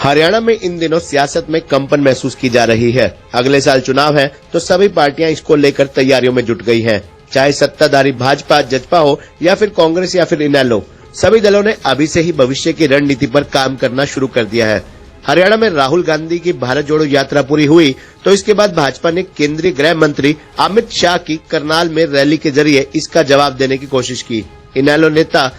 हरियाणा में इन दिनों सियासत में कंपन महसूस की जा रही है। अगले साल चुनाव है तो सभी पार्टियां इसको लेकर तैयारियों में जुट गई हैं। चाहे सत्ताधारी भाजपा, जसपा हो या फिर कांग्रेस या फिर इनेलो, सभी दलों ने अभी से ही भविष्य की रणनीति पर काम करना शुरू कर दिया है। हरियाणा में राहुल गांधी की भारत जोड़ो यात्रा पूरी हुई तो इसके बाद भाजपा ने केंद्रीय गृह मंत्री अमित शाह की करनाल में रैली के जरिए इसका जवाब देने की कोशिश की। इनेलो नेता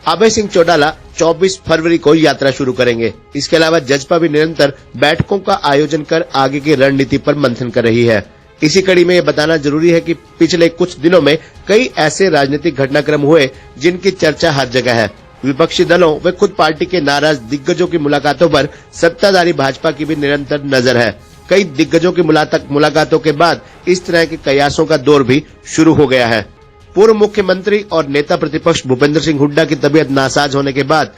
अभय सिंह चौटाला 24 फरवरी को यात्रा शुरू करेंगे। इसके अलावा जसपा भी निरंतर बैठकों का आयोजन कर आगे की रणनीति पर मंथन कर रही है। इसी कड़ी में ये बताना जरूरी है कि पिछले कुछ दिनों में कई ऐसे राजनीतिक घटनाक्रम हुए जिनकी चर्चा हर जगह है। विपक्षी दलों व खुद पार्टी के नाराज दिग्गजों की मुलाकातों पर सत्ताधारी भाजपा की भी निरंतर नजर है। कई दिग्गजों की मुलाकातों के बाद इस तरह के कयासों का दौर भी शुरू हो गया है। पूर्व मुख्यमंत्री और नेता प्रतिपक्ष भूपेंद्र सिंह हुड्डा की तबीयत नासाज होने के बाद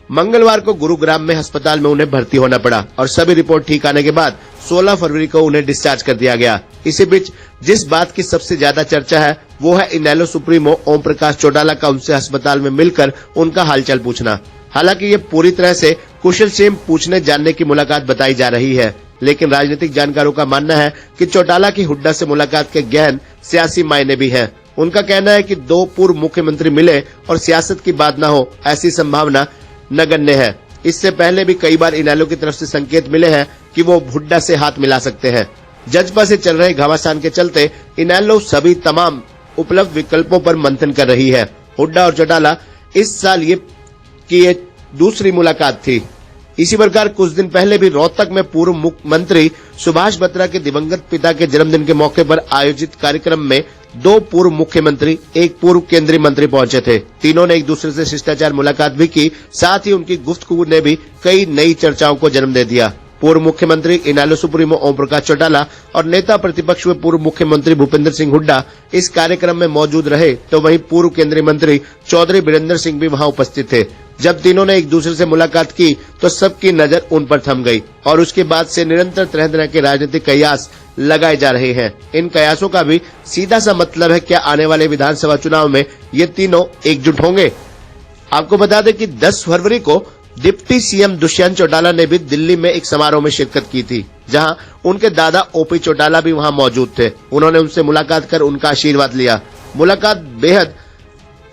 मंगलवार को गुरुग्राम में अस्पताल में उन्हें भर्ती होना पड़ा और सभी रिपोर्ट ठीक आने के बाद 16 फरवरी को उन्हें डिस्चार्ज कर दिया गया। इसी बीच जिस बात की सबसे ज्यादा चर्चा है वो है इनेलो सुप्रीमो ओम प्रकाश चौटाला का उनसे अस्पताल में मिलकर उनका हालचाल पूछना। हालांकि ये पूरी तरह से कुशलक्षेम पूछने जानने की मुलाकात बताई जा रही है, लेकिन राजनीतिक जानकारों का मानना है कि चौटाला की हुड्डा से मुलाकात के गहन सियासी मायने भी हैं। उनका कहना है कि दो पूर्व मुख्यमंत्री मिले और सियासत की बात न हो, ऐसी संभावना नगण्य है। इससे पहले भी कई बार इनेलो की तरफ से संकेत मिले हैं कि वो हुड्डा से हाथ मिला सकते हैं। जसपा से चल रहे घमासान के चलते इनेलो सभी तमाम उपलब्ध विकल्पों पर मंथन कर रही है। हुड्डा और चौटाला इस साल ये दूसरी मुलाकात थी। इसी प्रकार कुछ दिन पहले भी रोहतक में पूर्व मुख्यमंत्री सुभाष बत्रा के दिवंगत पिता के जन्मदिन के मौके पर आयोजित कार्यक्रम में दो पूर्व मुख्यमंत्री, एक पूर्व केंद्रीय मंत्री पहुंचे थे। तीनों ने एक दूसरे से शिष्टाचार मुलाकात भी की। साथ ही उनकी गुफ्तगू ने भी कई नई चर्चाओं को जन्म दे दिया। पूर्व मुख्यमंत्री इनेलो सुप्रीमो ओम प्रकाश चौटाला और नेता प्रतिपक्ष व पूर्व मुख्यमंत्री भूपेंद्र सिंह हुड्डा इस कार्यक्रम में मौजूद रहे तो वहीं पूर्व केंद्रीय मंत्री चौधरी बीरेंद्र सिंह भी वहां उपस्थित थे। जब तीनों ने एक दूसरे से मुलाकात की तो सबकी नजर उन पर थम गई और उसके बाद से निरंतर तरह तरह के राजनीतिक कयास लगाए जा रहे हैं। इन कयासों का भी सीधा सा मतलब है क्या आने वाले विधानसभा चुनाव में ये तीनों एकजुट होंगे। आपको बता दें कि 10 फरवरी को डिप्टी सीएम दुष्यंत चौटाला ने भी दिल्ली में एक समारोह में शिरकत की थी, जहां उनके दादा ओपी चौटाला भी वहां मौजूद थे। उन्होंने उनसे मुलाकात कर उनका आशीर्वाद लिया। मुलाकात बेहद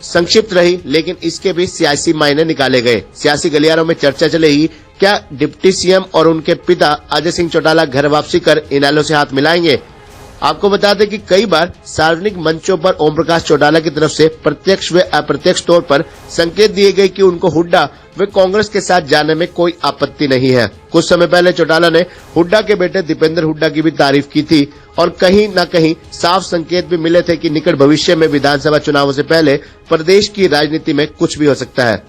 संक्षिप्त रही, लेकिन इसके भी सियासी मायने निकाले गए। सियासी गलियारों में चर्चा चलेगी क्या डिप्टी सीएम और उनके पिता अजय सिंह चौटाला घर वापसी कर इनेलो से हाथ मिलाएंगे। आपको बता दें कि कई बार सार्वजनिक मंचों पर ओम प्रकाश चौटाला की तरफ से प्रत्यक्ष व अप्रत्यक्ष तौर पर संकेत दिए गए कि उनको हुड्डा व कांग्रेस के साथ जाने में कोई आपत्ति नहीं है। कुछ समय पहले चौटाला ने हुड्डा के बेटे दीपेंद्र हुड्डा की भी तारीफ की थी और कहीं न कहीं साफ संकेत भी मिले थे कि निकट भविष्य में विधानसभा चुनावों से पहले प्रदेश की राजनीति में कुछ भी हो सकता है।